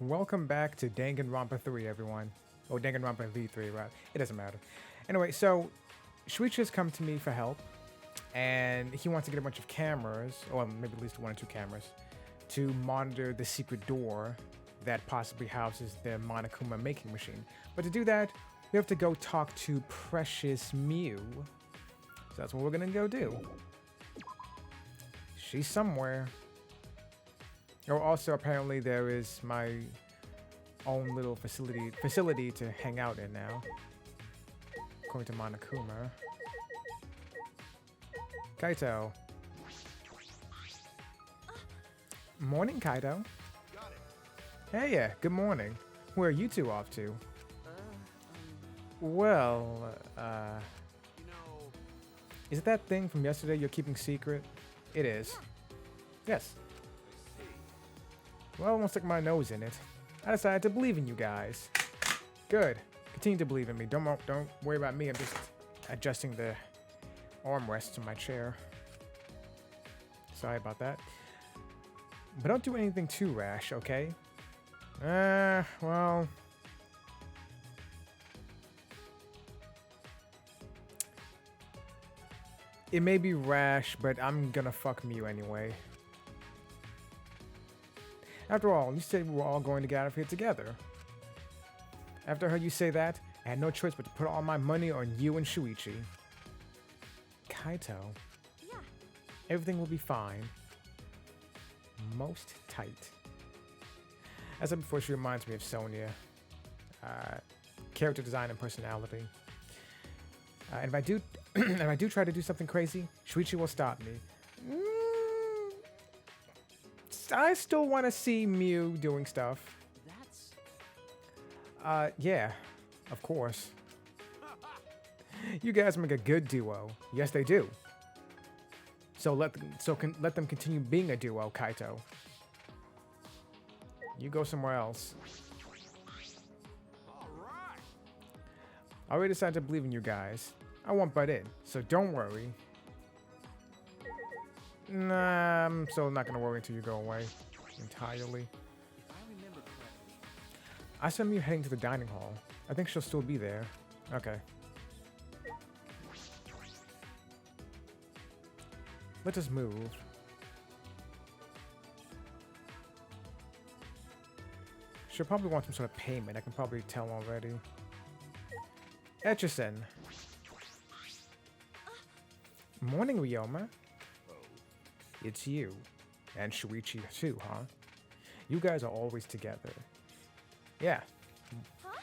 Welcome back to Danganronpa 3, everyone. Or Danganronpa V3, right? It doesn't matter. Anyway, so Shuichi has come to me for help, and he wants to get a bunch of cameras, or maybe at least one or two cameras, to monitor the secret door that possibly houses the Monokuma making machine. But to do that, we have to go talk to Precious Mew. So that's what we're gonna go do. She's somewhere. Oh, also apparently there is my own little facility to hang out in now. Going to Monokuma. Kaito. Morning, Kaito. Hey, yeah, good morning. Where are you two off to? Well, is it that thing from yesterday you're keeping secret? It is. Yes. Well, I won't stick my nose in it. I decided to believe in you guys. Good. Continue to believe in me. Don't worry about me. I'm just adjusting the armrests in my chair. Sorry about that. But don't do anything too rash, okay? Well... It may be rash, but I'm gonna fuck Mew anyway. After all, you said we were all going to get out of here together. After I heard you say that, I had no choice but to put all my money on you and Shuichi. Kaito. Yeah. Everything will be fine. Most tight. As I said before, she reminds me of Sonia. Character design and personality. And if I do, if I do try to do something crazy, Shuichi will stop me. I still want to see Mew doing stuff. Yeah, of course. You guys make a good duo. Yes, they do. So let them continue being a duo, Kaito. You go somewhere else. I already decided to believe in you guys. I won't butt in, so don't worry. Nah, I'm still not gonna worry until you go away entirely. I saw Mew heading to the dining hall. I think she'll still be there. Okay. Let us move. She'll probably want some sort of payment. I can probably tell already. Etchison. Morning, Ryoma. It's you. And Shuichi too, huh? You guys are always together. Yeah. Huh?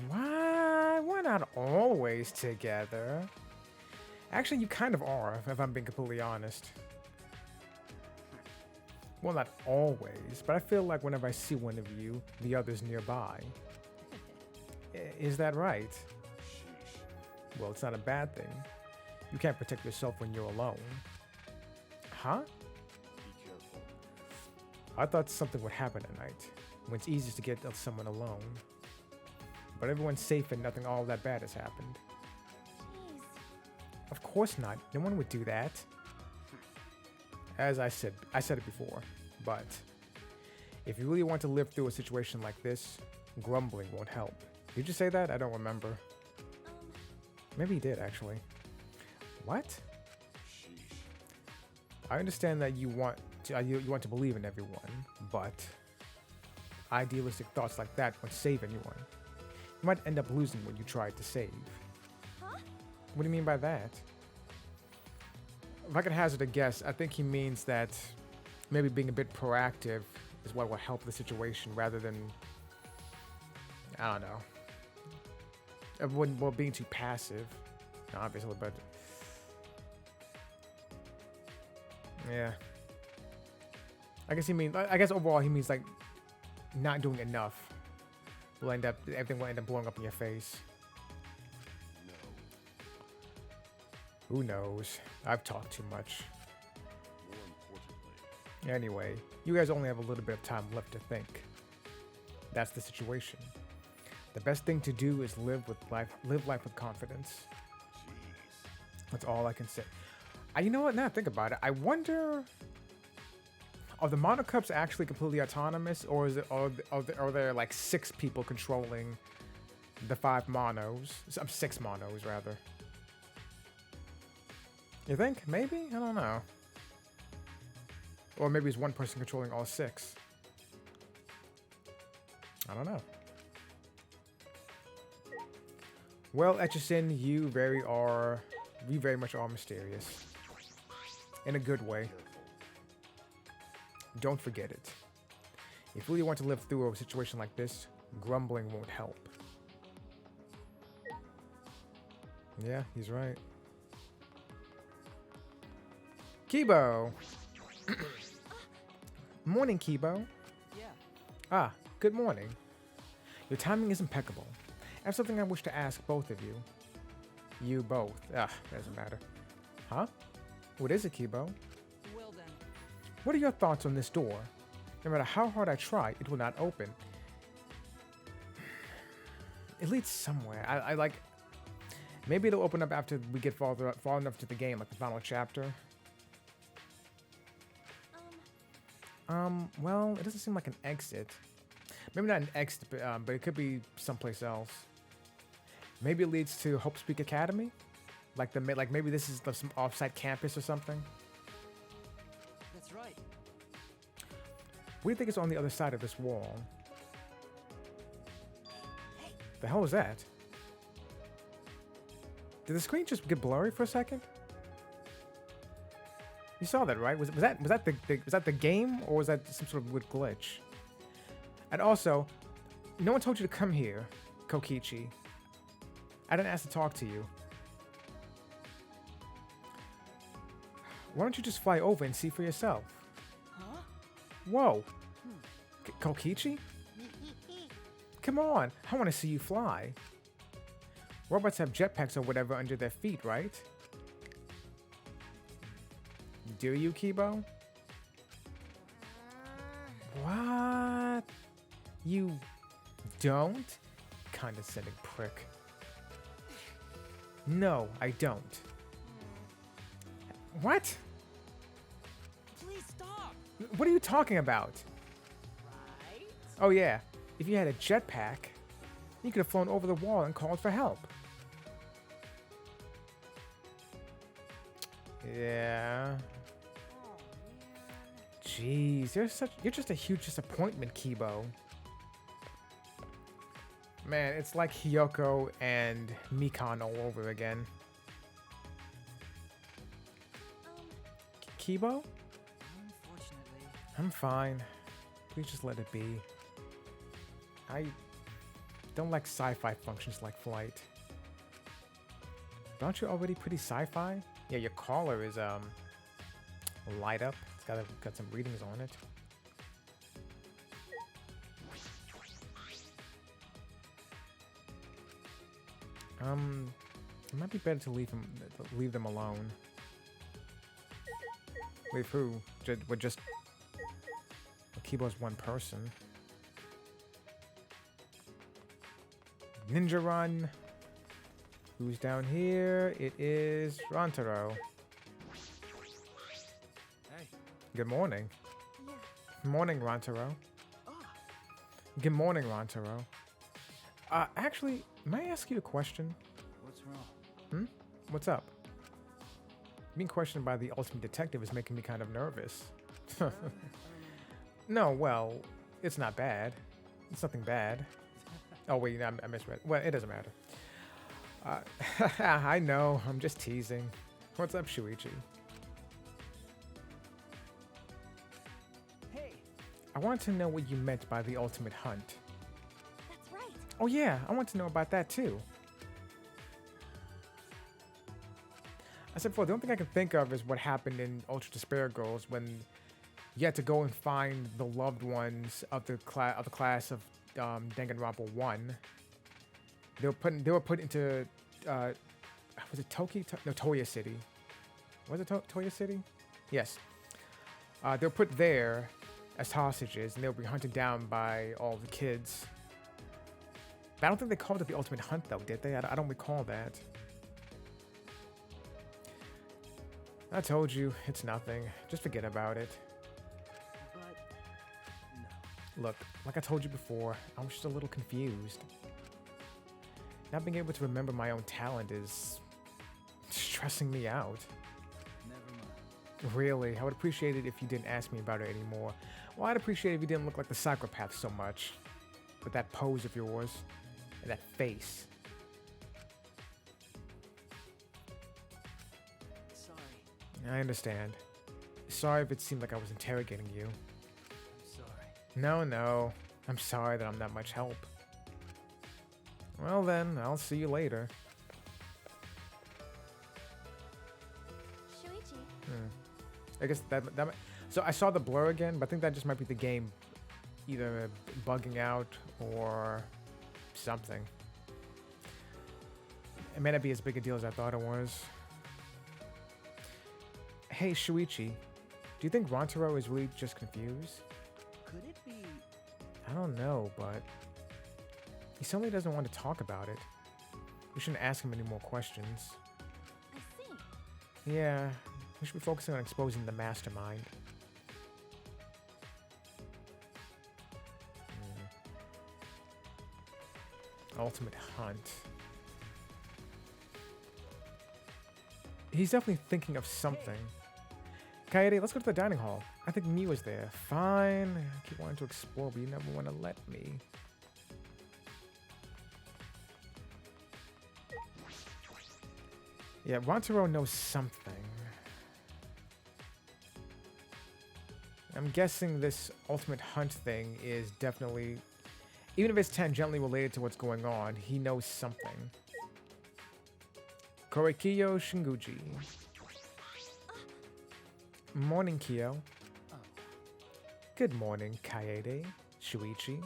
Why? We're not always together. Actually, you kind of are, if I'm being completely honest. Well, not always, but I feel like whenever I see one of you, the other's nearby. Is that right? Well, it's not a bad thing. You can't protect yourself when you're alone. Huh? Be careful. I thought something would happen tonight, when it's easiest to get someone alone. But everyone's safe and nothing all that bad has happened. Jeez. Of course not. No one would do that. As I said it before, but if you really want to live through a situation like this, grumbling won't help. Did you say that? I don't remember. Maybe you did, actually. What? Sheesh. I understand that you want to believe in everyone, but idealistic thoughts like that won't save anyone. You might end up losing what you tried to save. Huh? What do you mean by that? If I could hazard a guess, I think he means that maybe being a bit proactive is what will help the situation rather than, I don't know, well, being too passive, obviously, but yeah. I guess overall he means like not doing enough. Everything will end up blowing up in your face. No. Who knows? I've talked too much. More importantly. Anyway, you guys only have a little bit of time left to think. That's the situation. The best thing to do is live life with confidence. Jeez. That's all I can say. You know what? Now I think about it, I wonder Are the mono cups actually completely autonomous, or is it are there like 6 people controlling the 5 monos? 6 monos rather. You think? Maybe? I don't know. Or maybe it's one person controlling all 6. I don't know. Well, Etchison, you very much are mysterious. In a good way. Don't forget it. If you really want to live through a situation like this, grumbling won't help. Yeah, he's right. Kibo! Morning, Kibo. Yeah. Ah, good morning. Your timing is impeccable. I have something I wish to ask both of you. You both. Doesn't matter. Huh? What is it, Kibo? Well then. What are your thoughts on this door? No matter how hard I try, it will not open. It leads somewhere. I like... Maybe it'll open up after we get far enough to the game, like the final chapter. Well, it doesn't seem like an exit. Maybe not an exit, but it could be someplace else. Maybe it leads to Hope Speak Academy? Like maybe this is some offsite campus or something? That's right. What do you think is on the other side of this wall? The hell was that? Did the screen just get blurry for a second? You saw that, right? Was that the game, or was that some sort of weird glitch? And also, no one told you to come here, Kokichi. I didn't ask to talk to you. Why don't you just fly over and see for yourself? Huh? Whoa. Kokichi? Come on, I want to see you fly. Robots have jetpacks or whatever under their feet, right? Do you, Kibo? What? You don't? Condescending prick. No, I don't. What? Please stop. What are you talking about? Right? Oh yeah, if you had a jetpack, you could have flown over the wall and called for help. Yeah. Oh man. Jeez, you're just a huge disappointment, Kibo. Man, it's like Hiyoko and Mikan all over again. Kibo? Unfortunately. I'm fine. Please just let it be. I don't like sci-fi functions like flight. Aren't you already pretty sci-fi? Yeah, your collar is light up. It's got some readings on it. It might be better to leave them alone. Leave who? Just Kibo's one person. Ninja Run. Who's down here? It is Rantaro. Hey. Good morning. Yeah. Morning, Rantaro. Ah. Good morning, Rantaro. Actually, may I ask you a question? What's wrong? What's up? Being questioned by the ultimate detective is making me kind of nervous. No, well, it's not bad. It's nothing bad. Oh, wait, no, I misread. Well, it doesn't matter. I know, I'm just teasing. What's up, Shuichi? Hey. I want to know what you meant by the ultimate hunt. That's right. Oh yeah, I want to know about that too. I said before, the only thing I can think of is what happened in Ultra Despair Girls when you had to go and find the loved ones of the class of Danganronpa 1. They were put into was it Toya City? Was it Toya City? Yes. They were put there as hostages, and they were hunted down by all the kids. But I don't think they called it the Ultimate Hunt, though, did they? I don't recall that. I told you, it's nothing. Just forget about it. But Look, like I told you before, I'm just a little confused. Not being able to remember my own talent is stressing me out. Never mind. Really, I would appreciate it if you didn't ask me about it anymore. Well, I'd appreciate it if you didn't look like the psychopath so much. With that pose of yours and that face. Sorry. I understand. Sorry if it seemed like I was interrogating you. I'm sorry. No. I'm sorry that I'm not much help. Well then, I'll see you later. Shuichi. I guess that so I saw the blur again, but I think that just might be the game either bugging out or something. It may not be as big a deal as I thought it was. Hey, Shuichi, do you think Rantaro is really just confused? Could it be? I don't know, but he certainly doesn't want to talk about it. We shouldn't ask him any more questions. I see. Yeah, we should be focusing on exposing the mastermind. Ultimate hunt. He's definitely thinking of something. Kaede, let's go to the dining hall. I think Miu is there. Fine. I keep wanting to explore, but you never want to let me. Yeah, Rantaro knows something. I'm guessing this ultimate hunt thing is definitely, even if it's tangentially related to what's going on, he knows something. Korekiyo Shinguji. Morning, Kyo. Oh. Good morning, Kaede, Shuichi.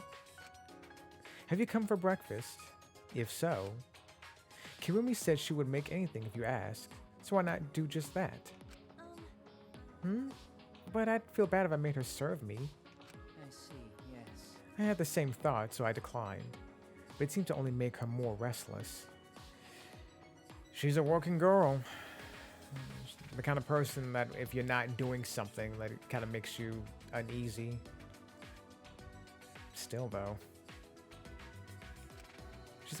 Have you come for breakfast? If so, Kirumi said she would make anything if you ask, so why not do just that? But I'd feel bad if I made her serve me. I see, yes. I had the same thought, so I declined, but it seemed to only make her more restless. She's a working girl. The kind of person that if you're not doing something, that it kind of makes you uneasy. Still, though.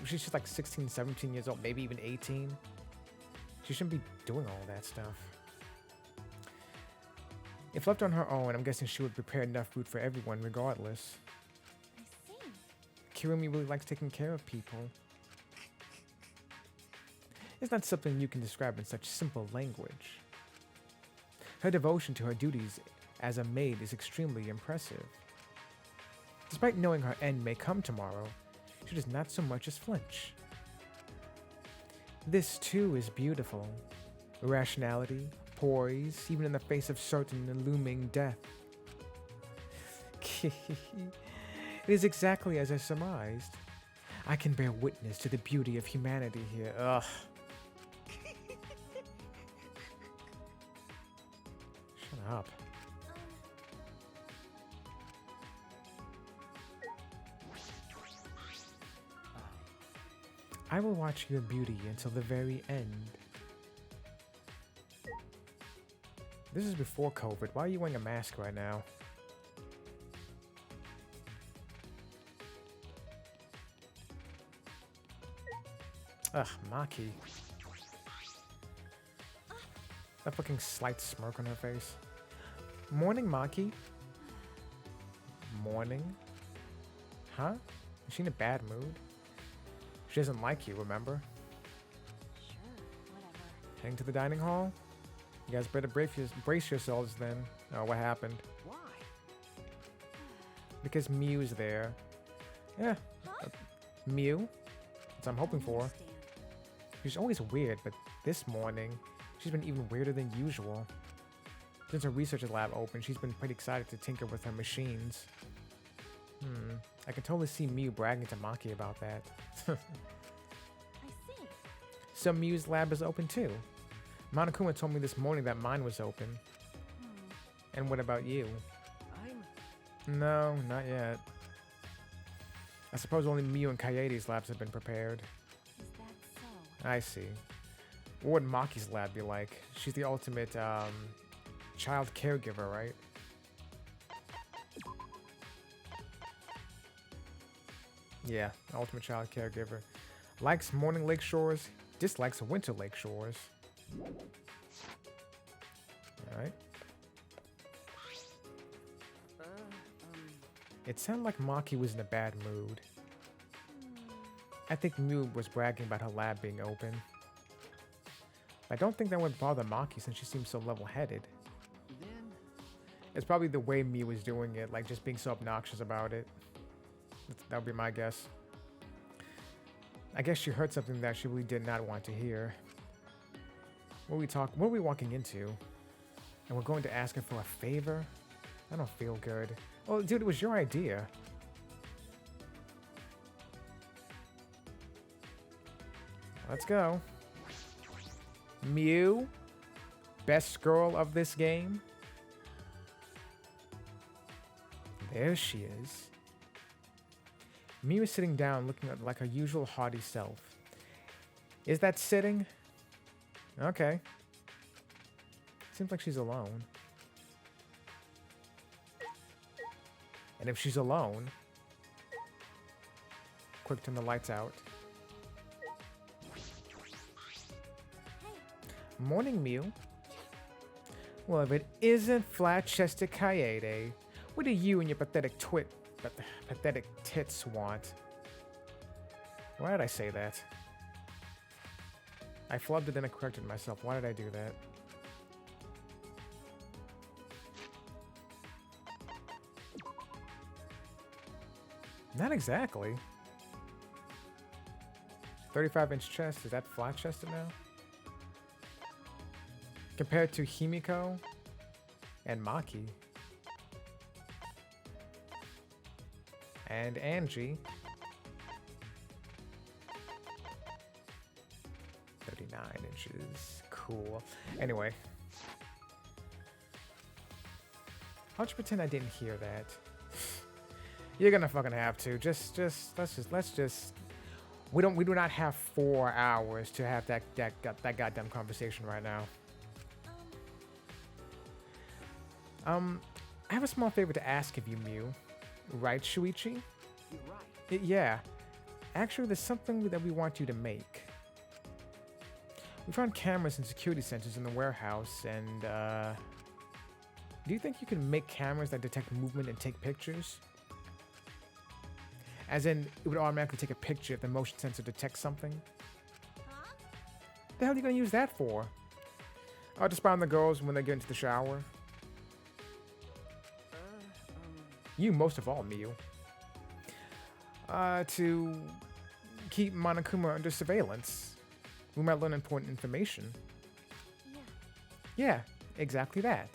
She's just like 16, 17 years old, maybe even 18. She shouldn't be doing all that stuff. If left on her own, I'm guessing she would prepare enough food for everyone regardless. I see. Kirumi really likes taking care of people. It's not something you can describe in such simple language. Her devotion to her duties as a maid is extremely impressive. Despite knowing her end may come tomorrow, she does not so much as flinch. This too is beautiful. Rationality, poise, even in the face of certain looming death. It is exactly as I surmised. I can bear witness to the beauty of humanity here. Ugh. Shut up. I will watch your beauty until the very end. This is before COVID. Why are you wearing a mask right now? Ugh, Maki. That fucking slight smirk on her face. Morning, Maki. Morning? Huh? Is she in a bad mood? She doesn't like you, remember? Sure, whatever. Heading to the dining hall? You guys better brace yourselves then. Oh, what happened? Why? Because Miu's there. Yeah. Huh? Miu? That's what I'm hoping for. Understand. She's always weird, but this morning, she's been even weirder than usual. Since her research lab opened, she's been pretty excited to tinker with her machines. I can totally see Miu bragging to Maki about that. I see. So Miu's lab is open too. Monokuma told me this morning that mine was open. And what about you? I'm... No, not yet. I suppose only Miu and Kaede's labs have been prepared. Is that so? I see. What would Maki's lab be like? She's the ultimate child caregiver, right? Yeah, ultimate child caregiver. Likes morning lake shores, dislikes winter lake shores. Alright. It sounded like Maki was in a bad mood. I think Mew was bragging about her lab being open. I don't think that would bother Maki since she seems so level-headed. Then It's probably the way Mew was doing it, like just being so obnoxious about it. That would be my guess. I guess she heard something that she really did not want to hear. What are we walking into? And we're going to ask her for a favor? I don't feel good. Well, dude, it was your idea. Let's go. Mew, best girl of this game. There she is. Mew is sitting down, looking like her usual haughty self. Is that sitting? Okay. Seems like she's alone. And if she's alone, quick turn the lights out. Morning, Mew. Well, if it isn't flat-chested Kaede, what do you and your pathetic tits want? Why did I say that? I flubbed it, then I corrected myself. Why did I do that? Not exactly. 35-inch chest. Is that flat-chested now? Compared to Himiko and Maki. And Angie. 39 inches. Cool. Anyway. How'd you pretend I didn't hear that? You're gonna fucking have to. Let's just. We do not have 4 hours to have that goddamn conversation right now. I have a small favor to ask of you, Mew. Right, Shuichi? you're right. Yeah. Actually, there's something that we want you to make. We found cameras and security sensors in the warehouse, and, do you think you can make cameras that detect movement and take pictures? As in, it would automatically take a picture if the motion sensor detects something? Huh? The hell are you gonna use that for? Oh, to spy on the girls when they get into the shower? You most of all, Mew. To keep Monokuma under surveillance. We might learn important information. Yeah. Yeah, exactly that.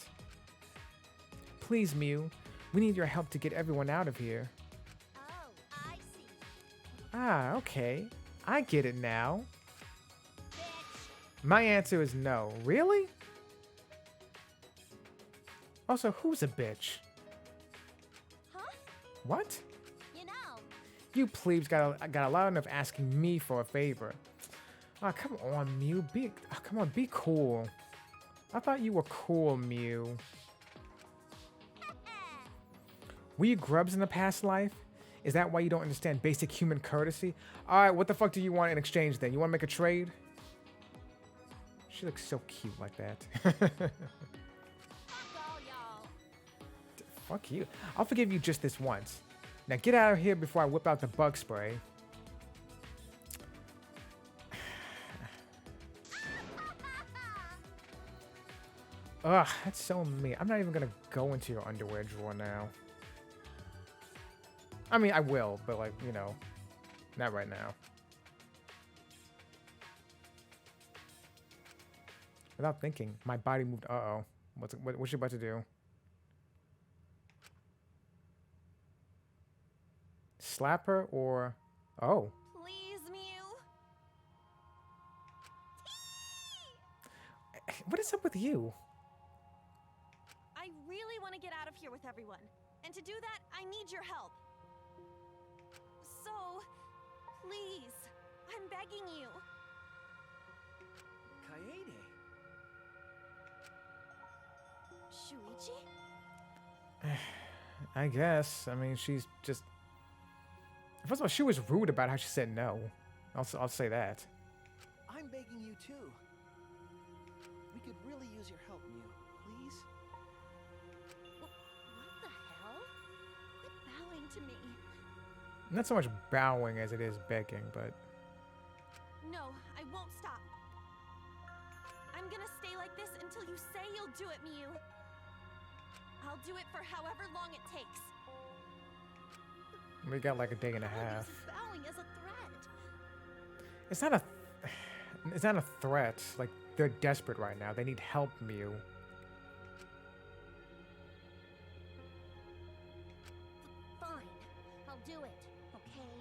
Please, Mew. We need your help to get everyone out of here. Oh, I see. Ah, okay. I get it now. Bitch. My answer is no. Really? Also, who's a bitch? Huh? What? You know. You plebes got a lot enough asking me for a favor. Ah, come on, Mew. Come on, be cool. I thought you were cool, Mew. Were you grubs in the past life? Is that why you don't understand basic human courtesy? Alright, what the fuck do you want in exchange then? You want to make a trade? She looks so cute like that. Fuck all y'all. Fuck you. I'll forgive you just this once. Now get out of here before I whip out the bug spray. Ugh, that's so mean. I'm not even gonna go into your underwear drawer now. I mean, I will, but like, you know, not right now. Without thinking, my body moved. Uh-oh. What's she about to do? Slap her or... Oh. Please, Mew. What is up with you? I really want to get out of here with everyone. And to do that, I need your help. So, please, I'm begging you. Kaede. Shuichi? I guess. I mean, she's just... First of all, she was rude about how she said no. I'll say that. I'm begging you too. We could really use your help, Mew. Please? What the hell? Quit bowing to me. Not so much bowing as it is begging, but No, I won't stop. I'm gonna stay like this until you say you'll do it, Mew. I'll do it for however long it takes. we got like a day and a Why half. uses bowing as a threat? It's not a threat. Like, they're desperate right now. They need help, Mew. Fine, I'll do it, okay?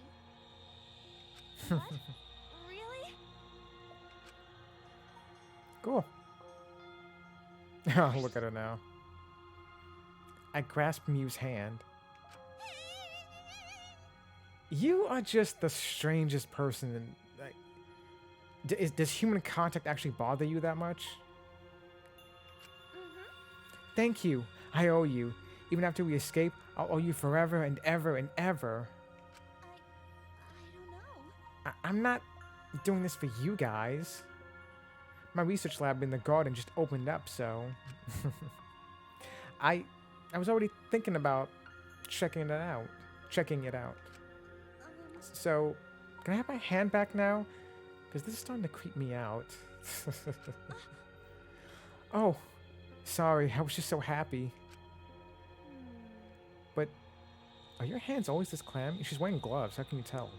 What? Really? Cool. Oh, look at her now. I grasp Mew's hand. You are just the strangest person. Like, does human contact actually bother you that much? Thank you. I owe you. Even after we escape, I'll owe you forever and ever and ever. I don't know. I'm not doing this for you guys. My research lab in the garden just opened up, so I was already thinking about checking it out. So, can I have my hand back now? Because this is starting to creep me out. Oh, sorry. I was just so happy. But are your hands always this clammy? She's wearing gloves. How can you tell?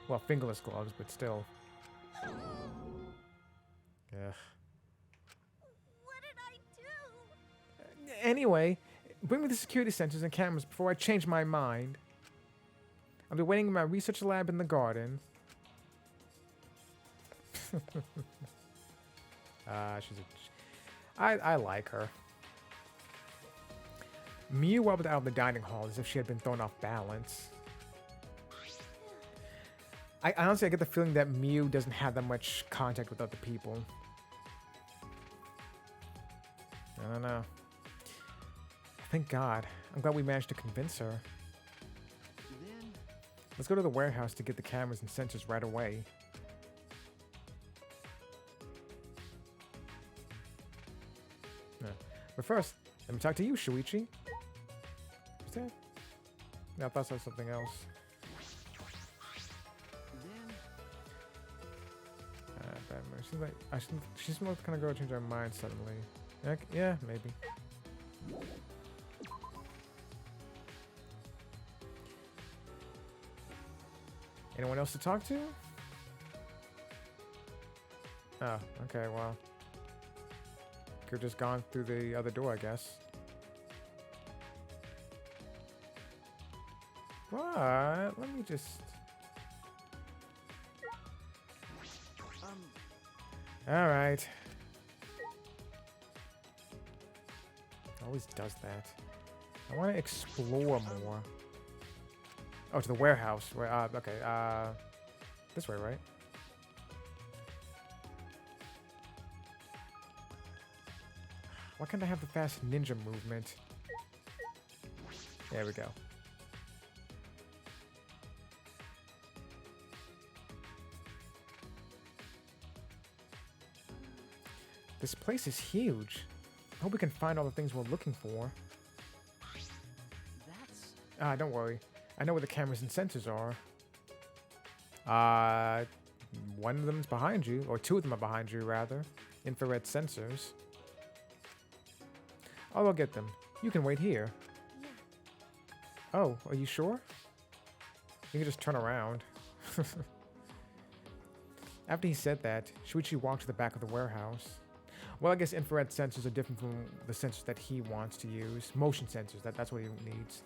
Well, fingerless gloves, but still. Ugh. What did I do? Anyway, bring me the security sensors and cameras before I change my mind. I'll be waiting in my research lab in the garden. I like her. Mew wobbled out of the dining hall as if she had been thrown off balance. I honestly get the feeling that Mew doesn't have that much contact with other people. I don't know. Thank God. I'm glad we managed to convince her. Then Let's go to the warehouse to get the cameras and sensors right away. Yeah. But first, let me talk to you, Shuichi. What's that? No, I thought I saw something else. Bad mood. Seems like she's the kind of girl to change her mind suddenly. Yeah, maybe. Anyone else to talk to? Oh, okay, well. Could've just gone through the other door, I guess. But, let me just... Alright. Always does that. I want to explore more. Oh, to the warehouse. Okay, this way, right? Why can't I have the fast ninja movement? There we go. This place is huge. I hope we can find all the things we're looking for. that's Don't worry. I know where the cameras and sensors are. One of them's behind you, or two of them are behind you, rather. Infrared sensors. I'll get them. You can wait here. Yeah. Oh, are you sure? You can just turn around. After he said that, Shuichi walked to the back of the warehouse. Well, I guess infrared sensors are different from the sensors that he wants to use. Motion sensors, that's what he needs.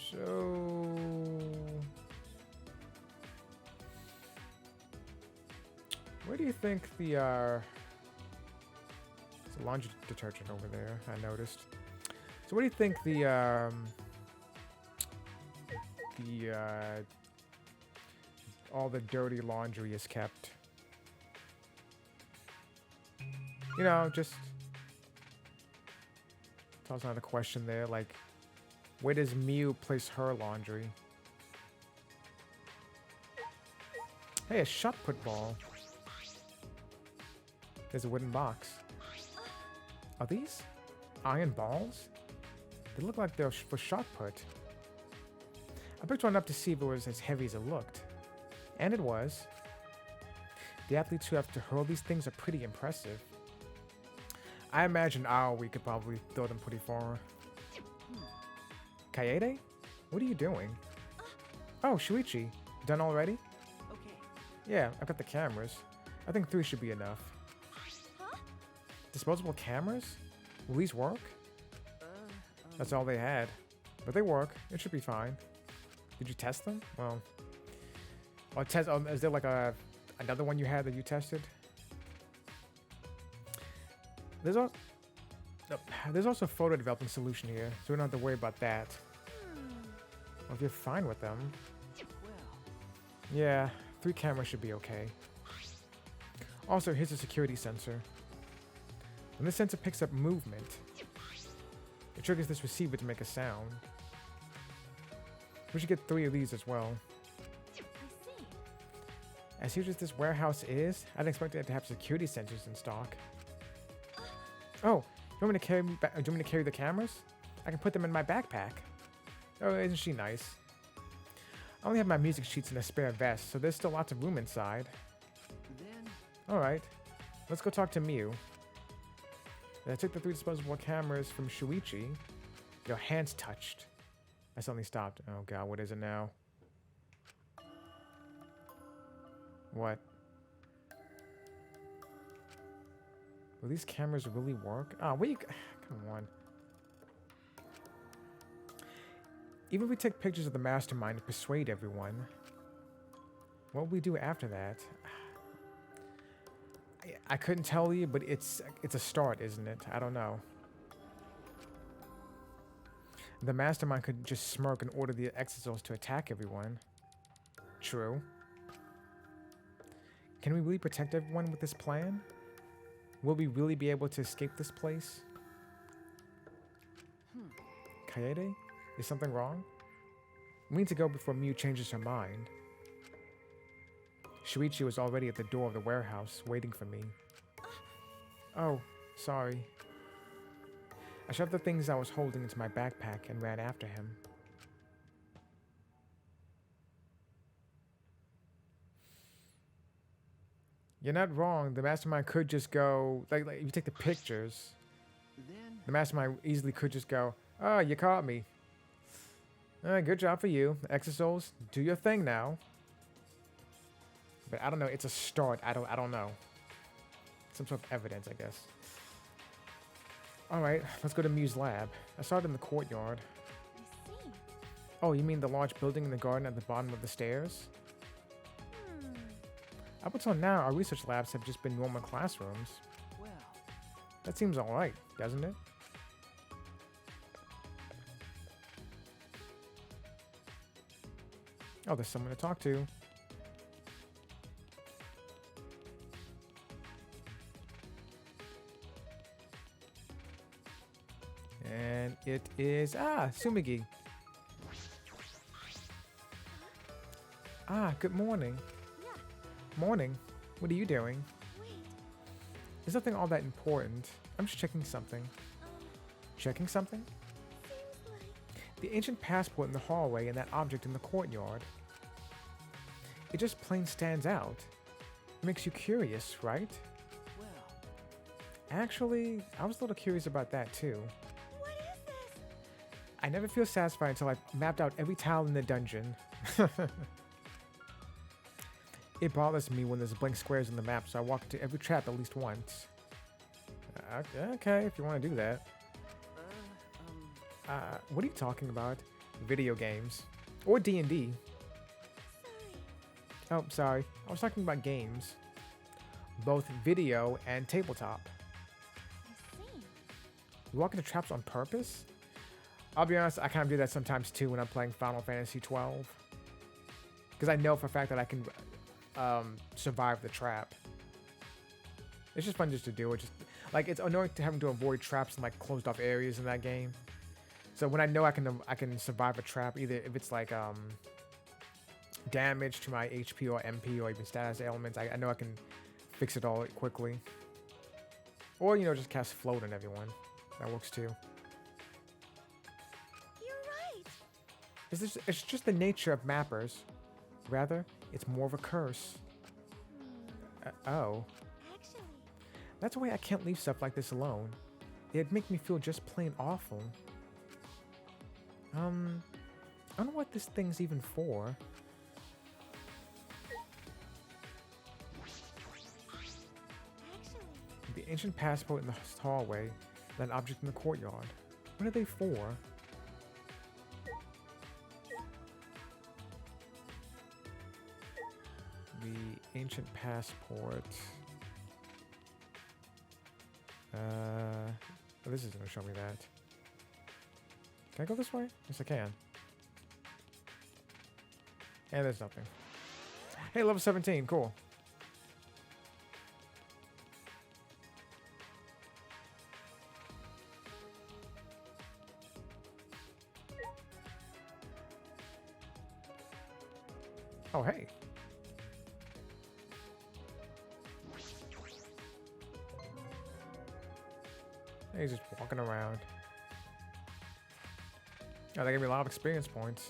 So... where do you think the, there's a laundry detergent over there, I noticed. So what do you think the all the dirty laundry is kept? You know, just That was another question there. Like, where does Mew place her laundry? Hey, a shot put ball. There's a wooden box. Are these iron balls? They look like they're for shot put. I picked one up to see if it was as heavy as it looked. And it was. The athletes who have to hurl these things are pretty impressive. I imagine we could probably throw them pretty far. Kaede? What are you doing? Oh, Shuichi. Done already? Okay. Yeah, I've got the cameras. I think 3 should be enough. Huh? Disposable cameras? Will these work? That's all they had. But they work. It should be fine. Did you test them? Well... is there like another one you had that you tested? There's also a photo developing solution here, so we don't have to worry about that. Well, if you're fine with them... Well, Yeah, 3 cameras should be okay. Also, here's a security sensor. When this sensor picks up movement, it triggers this receiver to make a sound. We should get 3 of these as well. I see. As huge as this warehouse is, I didn't expect it to have security sensors in stock. Oh, you want me to carry do you want me to carry the cameras? I can put them in my backpack. Oh, isn't she nice? I only have my music sheets and a spare vest, so there's still lots of room inside. then Alright, let's go talk to Mew. I took the 3 disposable cameras from Shuichi. Your hands touched. I suddenly stopped. Oh god, what is it now? What? Will these cameras really work? Oh, wait, come on. Even if we take pictures of the mastermind to persuade everyone, what will we do after that? I couldn't tell you, but it's a start, isn't it? I don't know. The mastermind could just smirk and order the Exisals to attack everyone. True. Can we really protect everyone with this plan? Will we really be able to escape this place? Kaede? Is something wrong? We need to go before Mew changes her mind. Shuichi was already at the door of the warehouse, waiting for me. Oh, sorry. I shoved the things I was holding into my backpack and ran after him. You're not wrong. The mastermind could just go... Like if you take the pictures, then the mastermind easily could just go, "Oh, you caught me. Good job for you. Exisals, do your thing now." But I don't know. It's a start. I don't know. Some sort of evidence, I guess. All right, let's go to Mew's lab. I saw it in the courtyard. I see. Oh, you mean the large building in the garden at the bottom of the stairs? Up until now, our research labs have just been normal classrooms. well, That seems all right, doesn't it? Oh, there's someone to talk to. And it is... Sumigi. Good morning. Yeah. Morning. What are you doing? Wait. There's nothing all that important. I'm just checking something. Checking something? Seems like... The ancient passport in the hallway and that object in the courtyard. It just plain stands out. It makes you curious, right? well, Actually, I was a little curious about that too. What is this? I never feel satisfied until I've mapped out every tile in the dungeon. It bothers me when there's blank squares in the map, so I walk into every trap at least once. Okay, if you want to do that. What are you talking about? Video games. Or D&D. Sorry. Oh, sorry. I was talking about games. Both video and tabletop. I see. You walk into traps on purpose? I'll be honest, I kind of do that sometimes too when I'm playing Final Fantasy 12. Because I know for a fact that I can survive the trap. It's just fun just to do it. Like, it's annoying to having to avoid traps in like closed off areas in that game. So when I know I can survive a trap, either if it's like damage to my HP or MP or even status ailments, I know I can fix it all quickly. Or, you know, just cast float on everyone. That works too. You're right. It's just the nature of mappers. Rather, it's more of a curse. Oh. Actually, That's why I can't leave stuff like this alone. It'd make me feel just plain awful. I don't know what this thing's even for. actually, The ancient passport in the hallway, and an object in the courtyard. What are they for? The ancient passport. Oh, this is gonna show me that. Can I go this way? Yes, I can. And there's nothing. Hey, level 17, cool. Oh, hey. He's just walking around. Oh, they gave me a lot of experience points.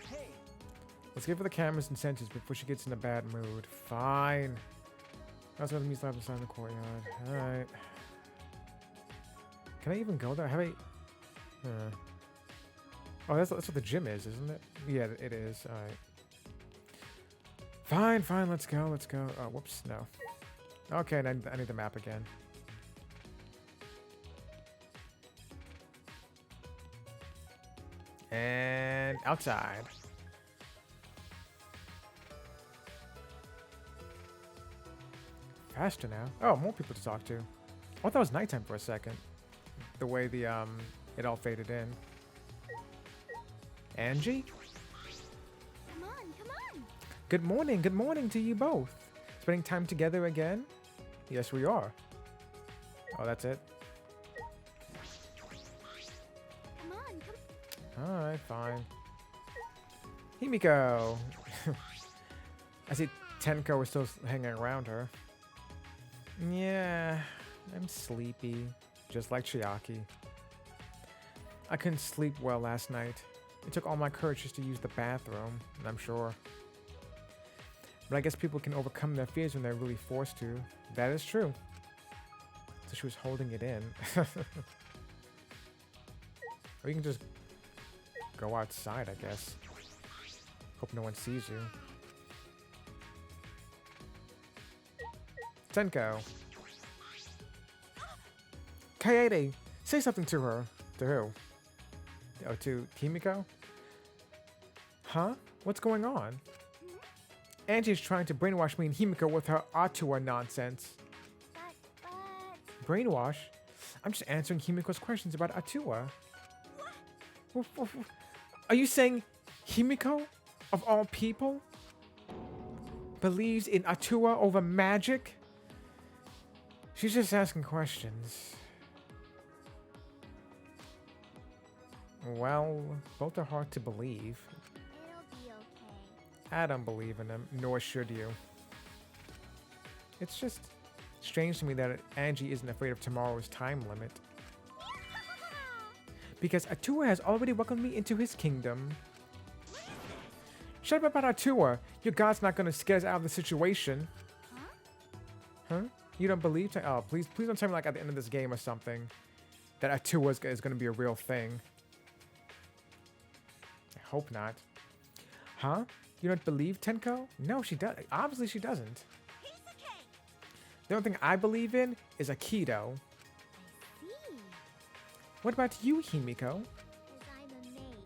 Hey, Let's give her the cameras and sensors before she gets in a bad mood. Fine. That's what the music lab inside the courtyard. Alright. Can I even go there? Have I... Oh, that's what the gym is, isn't it? Yeah, it is. Alright. Fine, fine. Let's go. Let's go. Oh, whoops. No. Okay, and I need the map again. And outside. Faster now. Oh, more people to talk to. I thought it was nighttime for a second. The way the it all faded in. Angie? come on, come on. Good morning to you both. Spending time together again? Yes, we are. Oh, that's it? Come on, come. Alright, fine. Himiko! I see Tenko is still hanging around her. Yeah, I'm sleepy. Just like Chiaki. I couldn't sleep well last night. It took all my courage just to use the bathroom, I'm sure. But I guess people can overcome their fears when they're really forced to. That is true. So she was holding it in. Or you can just go outside, I guess. Hope no one sees you. Tenko. Kaede, say something to her. To who? Oh, to Himiko? Huh? What's going on? Angie's trying to brainwash me and Himiko with her Atua nonsense. But... Brainwash? I'm just answering Himiko's questions about Atua. Are you saying Himiko, of all people, believes in Atua over magic? She's just asking questions. Well, both are hard to believe. It'll be okay. I don't believe in them, nor should you. It's just strange to me that Angie isn't afraid of tomorrow's time limit. Because Atua has already welcomed me into his kingdom. Shut up about Atua. Your god's not gonna scare us out of the situation. Huh? You don't believe? Oh, please don't tell me like at the end of this game or something that Atua is gonna be a real thing. I hope not. Huh? You don't believe Tenko? No, she does. Obviously, she doesn't. Piece of cake. The only thing I believe in is Aikido. See, What about you, Himiko? 'cause I'm a mage.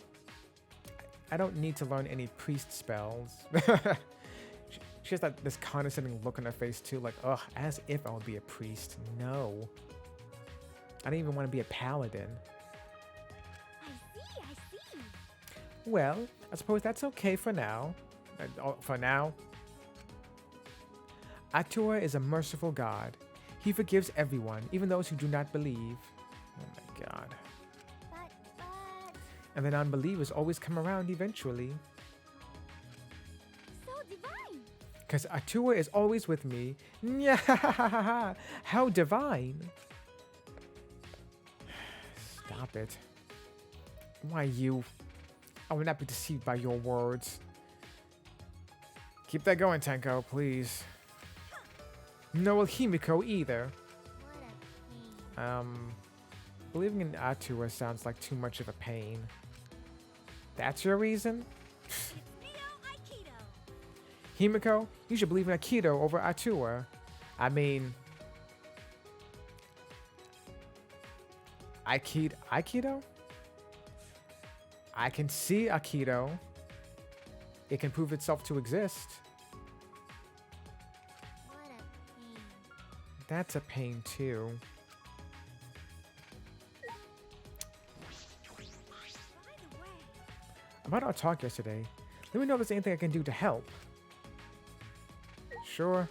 I don't need to learn any priest spells. She has this condescending look on her face too, like, ugh, as if I would be a priest. No. I don't even want to be a paladin. I see. Well, I suppose that's okay for now. For now. Atua is a merciful god. He forgives everyone, even those who do not believe. Oh my god. But... And the non-believers always come around eventually. So divine! Because Atua is always with me. Nyah, how divine. Stop it. Why you? I will not be deceived by your words. Keep that going, Tenko, please. No, well, Himiko either. What a pain. Believing in Atua sounds like too much of a pain. That's your reason? It's Neo Aikido! Himiko, you should believe in Aikido over Atua. I mean... Aikido? I can see Aikido. It can prove itself to exist. What a pain. That's a pain too. By the way, About our talk yesterday, let me know if there's anything I can do to help. Sure.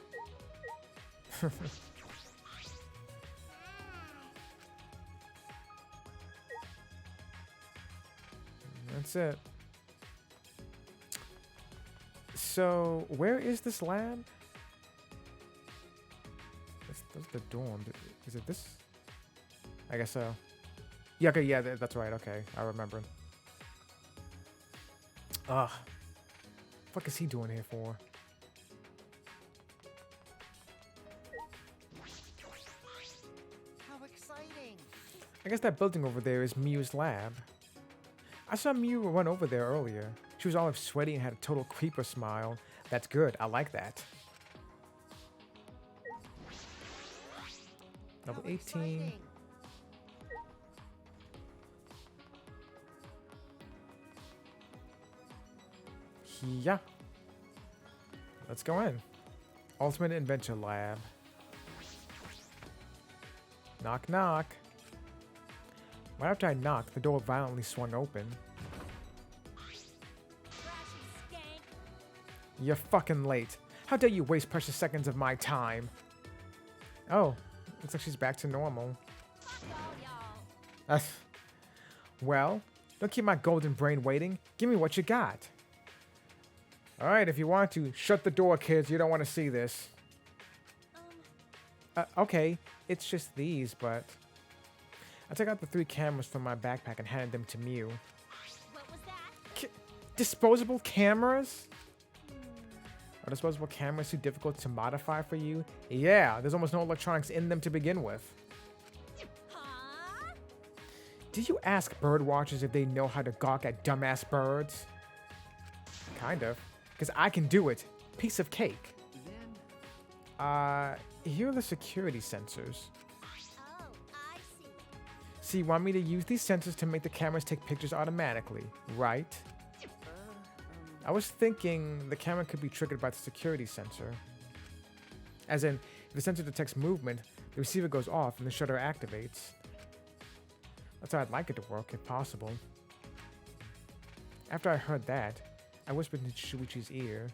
That's it. So, where is this lab? That's the dorm. Is it this? I guess so. Yeah, okay, yeah, that's right. Okay, I remember. Ugh. The fuck is he doing here for? How exciting! I guess that building over there is Miu's lab. I saw Miu run over there earlier. She was all sweaty and had a total creeper smile. That's good. I like that. Level How 18. exciting. Yeah. Let's go in. Ultimate Adventure Lab. Knock, knock. Right after I knocked, the door violently swung open. trashy skank. You're fucking late. How dare you waste precious seconds of my time? Oh, looks like she's back to normal. Fuck all y'all. Well, don't keep my golden brain waiting. Give me what you got. Alright, if you want to, shut the door, kids. You don't want to see this. Okay, it's just these, but... I took out the 3 cameras from my backpack and handed them to Miu. What was that? Disposable cameras? Are disposable cameras too difficult to modify for you? Yeah, there's almost no electronics in them to begin with. Huh? Did you ask bird watchers if they know how to gawk at dumbass birds? Kind of. Because I can do it. Piece of cake. Then Here are the security sensors. Oh, I see. So you want me to use these sensors to make the cameras take pictures automatically, right? I was thinking the camera could be triggered by the security sensor. As in, if the sensor detects movement, the receiver goes off and the shutter activates. That's how I'd like it to work, if possible. After I heard that, I whispered into Shuichi's ear.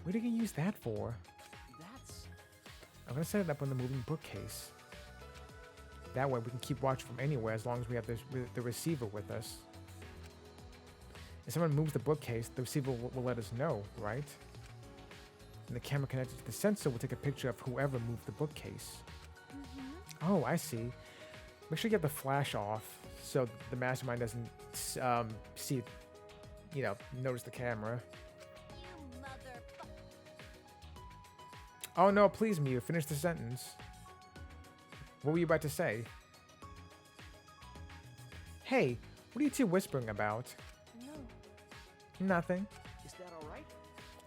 What are you gonna use that for? that's I'm gonna set it up on the moving bookcase. That way we can keep watch from anywhere as long as we have the receiver with us. If someone moves the bookcase, the receiver will let us know, right? And the camera connected to the sensor will take a picture of whoever moved the bookcase. Oh, I see. Make sure you have the flash off so the mastermind doesn't see, notice the camera. You motherfucker. Oh no, please, Miu, finish the sentence. What were you about to say? Hey, what are you two whispering about? no. Nothing. Is that all right?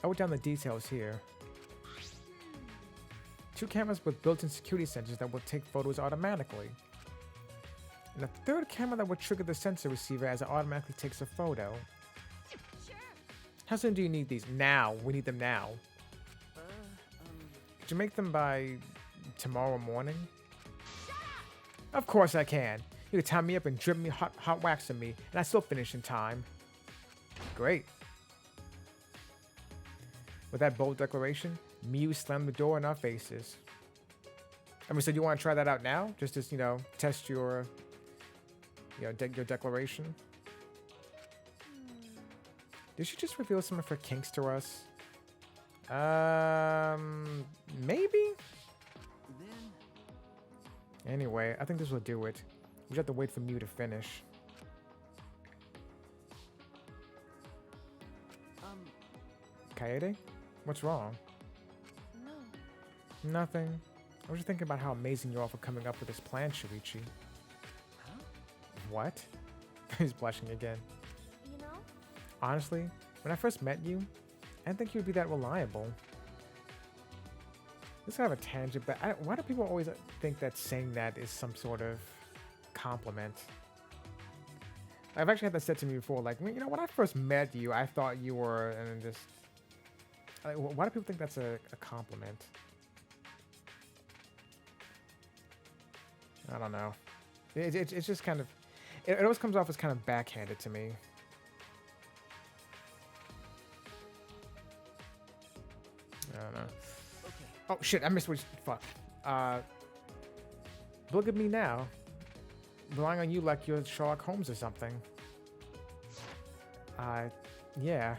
I wrote down the details here. 2 cameras with built-in security sensors that will take photos automatically. And a 3rd camera that will trigger the sensor receiver as it automatically takes a photo. Sure. How soon do you need these? Now. We need them now. Could you make them by tomorrow morning? Of course I can. You can tie me up and drip me hot wax on me, and I still finish in time. Great. With that bold declaration, Miu slammed the door in our faces. I mean, so you want to try that out now? Just to, test your, your declaration? Did she just reveal some of her kinks to us? Maybe? Anyway, I think this will do it. We just have to wait for Mew to finish. Kaede? What's wrong? No. Nothing. I was just thinking about how amazing you are for coming up with this plan, Shuichi. Huh? What? He's blushing again. You know? Honestly, when I first met you, I didn't think you would be that reliable. This is kind of a tangent, but why do people always think that saying that is some sort of compliment? I've actually had that said to me before, like, when I first met you, I thought you were, and then just... Like, why do people think that's a compliment? I don't know. It's just kind of... It always comes off as kind of backhanded to me. I don't know. Okay. Oh, shit, I missed what... Fuck. Look at me now. Relying on you like you're Sherlock Holmes or something. Yeah.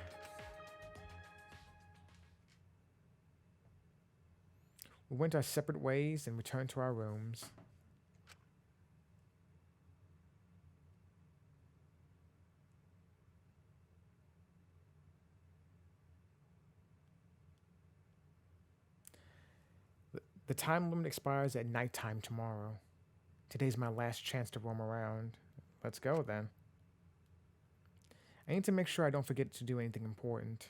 We went our separate ways and returned to our rooms. The time limit expires at nighttime tomorrow. Today's my last chance to roam around. Let's go then. I need to make sure I don't forget to do anything important.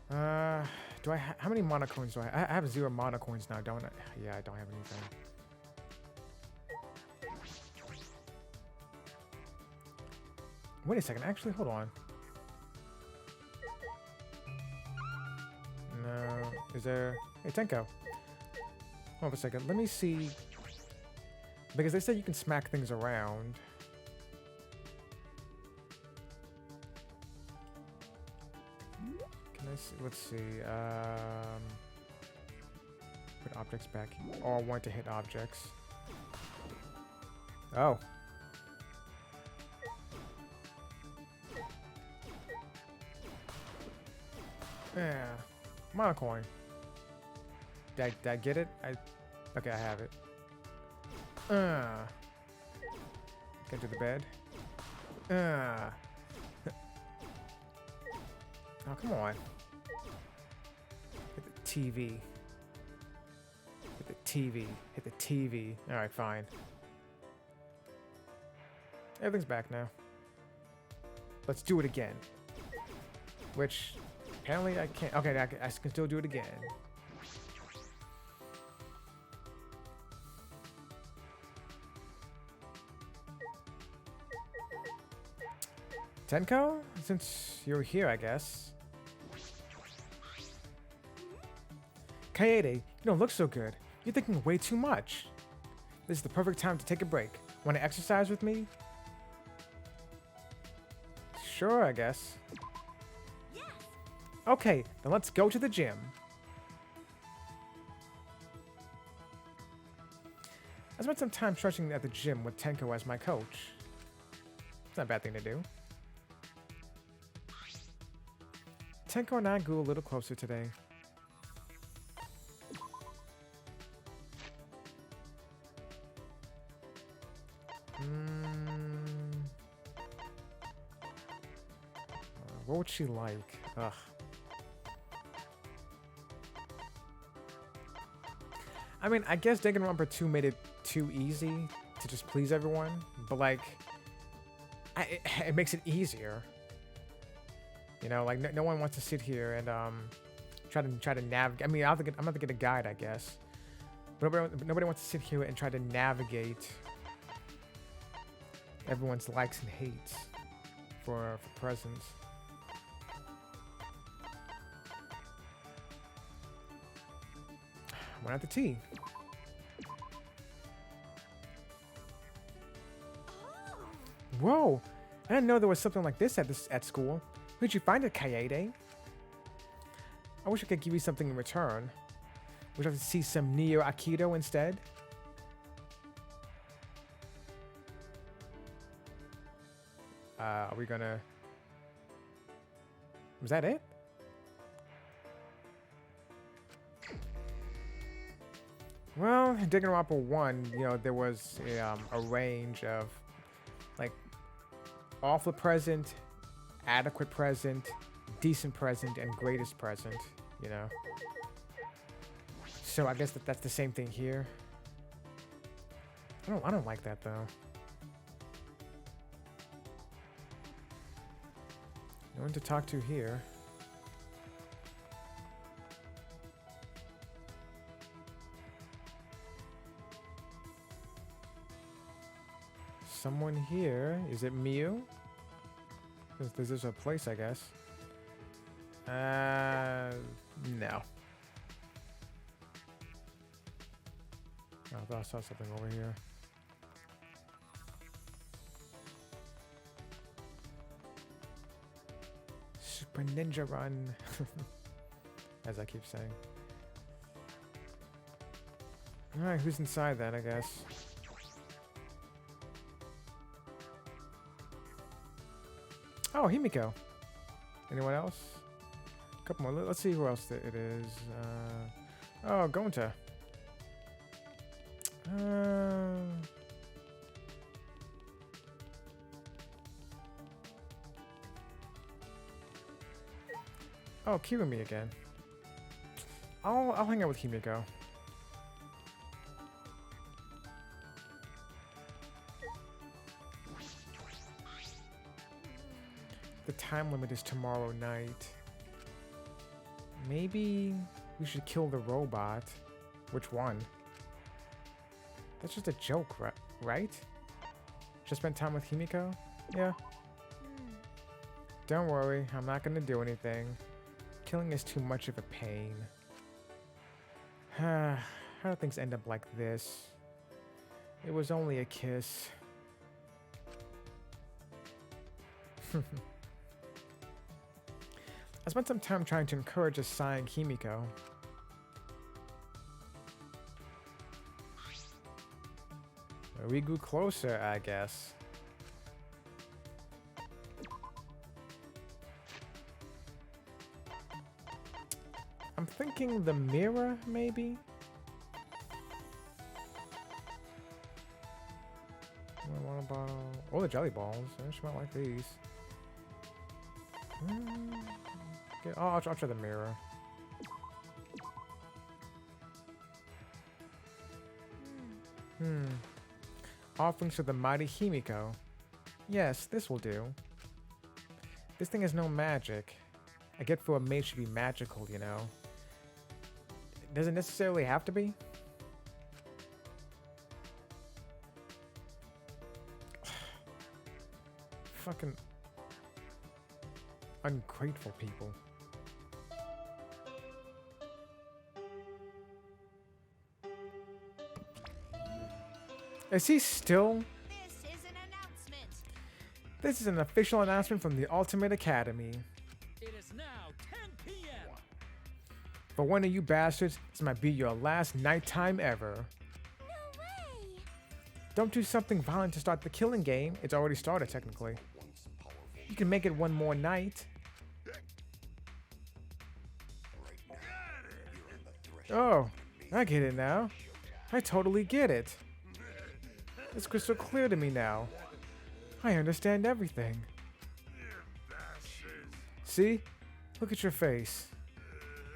How many mana coins do I have? I have 0 mana coins now, don't I? Yeah, I don't have anything. Wait a second, actually, hold on. No, is there... Hey, Tenko. Hold on a second, let me see... Because they said you can smack things around. Can I see... Let's see, put objects back. Oh, I want to hit objects. Oh. Yeah, mana coin. Did I get it? Okay, I have it. Get to the bed. Oh, come on. Hit the TV. Hit the TV. Hit the TV. Alright, fine. Everything's back now. Let's do it again. Which... Apparently I can't. Okay, I can still do it again. Tenko? Since you're here, I guess. Kaede, you don't look so good. You're thinking way too much. This is the perfect time to take a break. Want to exercise with me? Sure, I guess. Okay, then let's go to the gym. I spent some time stretching at the gym with Tenko as my coach. It's not a bad thing to do. Tenko and I grew a little closer today. What would she like? Ugh. I mean, I guess Danganronpa 2 made it too easy to just please everyone, but like, it makes it easier. You know, like no one wants to sit here and try to navigate. I mean, I'm gonna have to get a guide, I guess. But nobody wants to sit here and try to navigate everyone's likes and hates for presents. One at the tea. Whoa! I didn't know there was something like this at school. Where'd you find it, Kaede? I wish I could give you something in return. Would you like to see some Neo Aikido instead? Are we gonna... Was that it? Well, in Danganronpa 1, you know, there was a range of, like, awful present, adequate present, decent present, and greatest present, you know. So I guess that's the same thing here. I don't like that though. No one to talk to here. Someone here. Is it Miu? This is a place, I guess. No. Oh, I thought I saw something over here. Super Ninja Run. As I keep saying. Alright, who's inside then, I guess? Oh, Himiko. Anyone else? A couple more. Let's see who else it is. Oh, Gonta. Oh, Kirumi again. I'll hang out with Himiko. The time limit is tomorrow night. Maybe we should kill the robot. Which one? That's just a joke, right? Just spend time with Himiko? Yeah. Don't worry, I'm not gonna do anything. Killing is too much of a pain. How do things end up like this? It was only a kiss. I spent some time trying to encourage a sighing Himiko. We grew closer, I guess. I'm thinking the mirror, maybe? Water bottle. Oh, the jelly balls. I just might like these. Okay, I'll try the mirror. Offerings for the mighty Himiko. Yes, this will do. This thing has no magic. I get for a mage should be magical, you know. Does it necessarily have to be? Fucking ungrateful people. Is he still? This is an announcement. This is an official announcement from the Ultimate Academy. It is now 10 p.m. For one of you bastards, this might be your last nighttime ever. No way. Don't do something violent to start the killing game. It's already started, technically. You can make it one more night. Oh, I get it now. I totally get it. It's crystal clear to me now. I understand everything. See? Look at your face.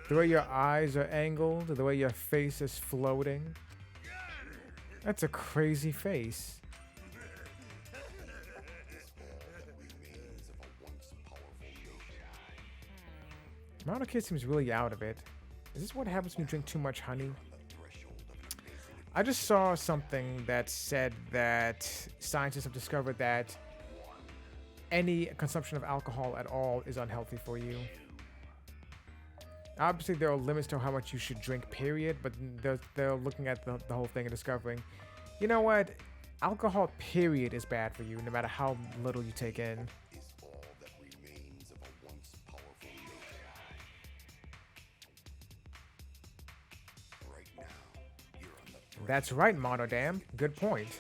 The way your eyes are angled, the way your face is floating. That's a crazy face. Mono Kid seems really out of it. Is this what happens when you drink too much honey? I just saw something that said that scientists have discovered that any consumption of alcohol at all is unhealthy for you. Obviously, there are limits to how much you should drink, period, but they're looking at the whole thing and discovering, you know what? Alcohol, period, is bad for you, no matter how little you take in. Is all that remains of a once powerful nature. Right now, you're on the That's right, Monodam. Good point.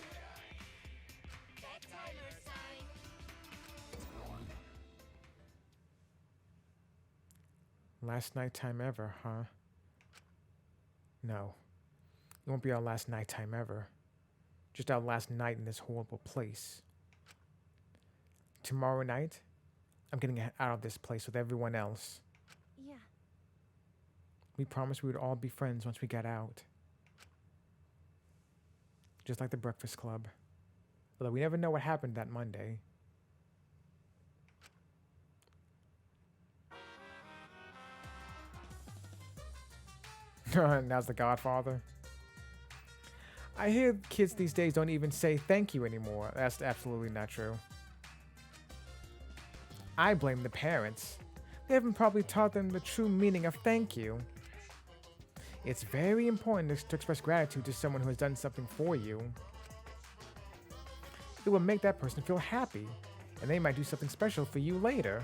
Last nighttime ever, huh? No. It won't be our last nighttime ever. Just our last night in this horrible place. Tomorrow night, I'm getting out of this place with everyone else. Yeah. We promised we would all be friends once we got out. Just like the Breakfast Club. Although we never know what happened that Monday. Now's the Godfather. I hear kids these days don't even say thank you anymore. That's absolutely not true. I blame the parents. They haven't probably taught them the true meaning of thank you. It's very important to express gratitude to someone who has done something for you. It will make that person feel happy, and they might do something special for you later.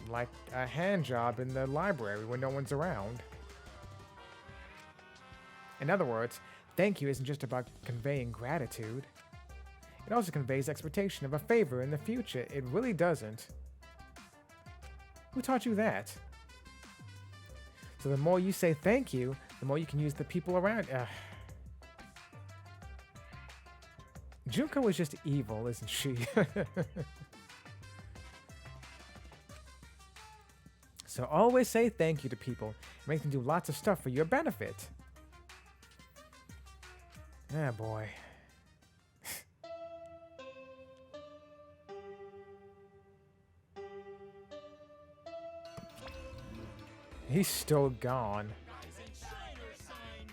Like a hand job in the library when no one's around. In other words, thank you isn't just about conveying gratitude. It also conveys expectation of a favor in the future. It really doesn't. Who taught you that? So the more you say thank you, the more you can use the people around. Junko is just evil, isn't she? So always say thank you to people. Make them do lots of stuff for your benefit. Ah, boy. He's still gone. Rise and shine, sign.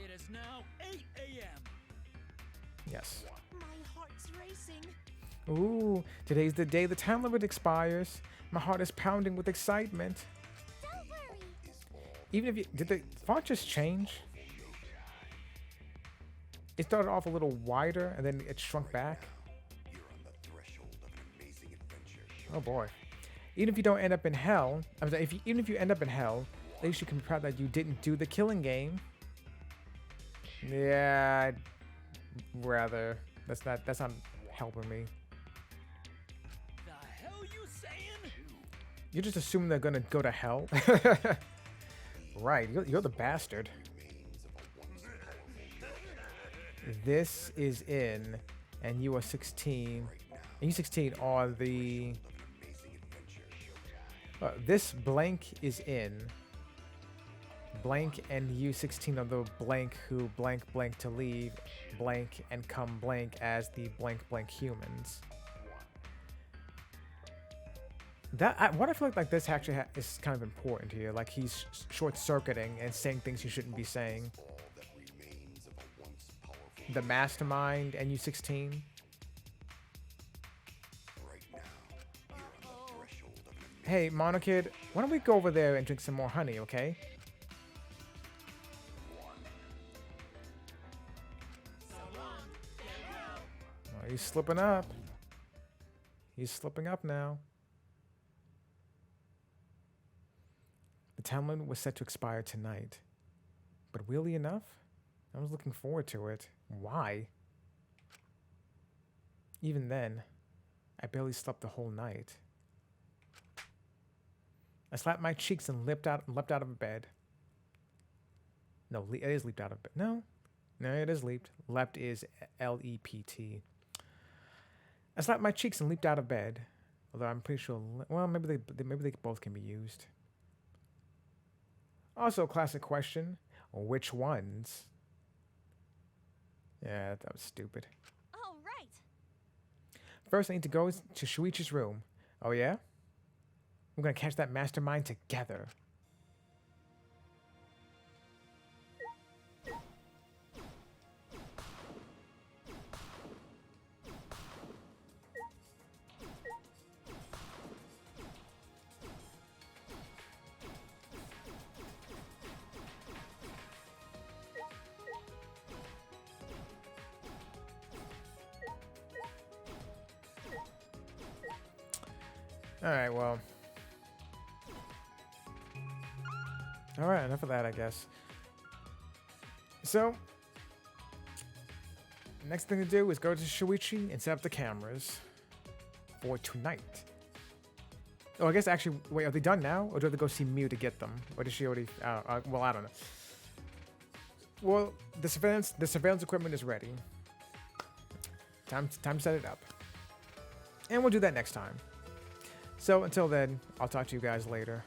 It is now 8 a.m. Yes. My heart's racing. Ooh, today's the day the time limit expires. My heart is pounding with excitement. Don't worry. Even if you... Did the font just change? It started off a little wider and then it shrunk back. You're on the threshold of an amazing adventure. Oh boy. Even if you don't end up in hell... I'm sorry, even if you end up in hell, at least you can be proud that you didn't do the killing game. Yeah, I'd rather... That's not helping me. The hell you saying? You just assume they're gonna go to hell? Right, you're the bastard. This is in, and you are 16. And you 16 are the... this blank is in. Blank and you 16 are the blank who blank blank to leave blank and come blank as the blank blank humans. What I feel like this actually is kind of important here. Like he's short-circuiting and saying things he shouldn't be saying. The mastermind and you 16. Hey, Monokid, why don't we go over there and drink some more honey, okay? Oh, he's slipping up. He's slipping up now. The time limit was set to expire tonight. But weirdly enough, I was looking forward to it. Why? Even then, I barely slept the whole night. I slapped my cheeks and leapt out of bed. No, it is leaped out of bed. No, it is leaped. Leapt is L-E-P-T. I slapped my cheeks and leaped out of bed. Although I'm pretty sure, well, maybe they both can be used. Also, classic question: which ones? Yeah, that was stupid. All right. First, I need to go to Shuichi's room. Oh yeah? We're gonna catch that mastermind together. Alright, well. Alright, enough of that, I guess. So, next thing to do is go to Shuichi and set up the cameras for tonight. Oh, I guess actually, wait, are they done now? Or do I have to go see Mew to get them? Or does she already, well, I don't know. Well, the surveillance equipment is ready. Time to set it up. And we'll do that next time. So until then, I'll talk to you guys later.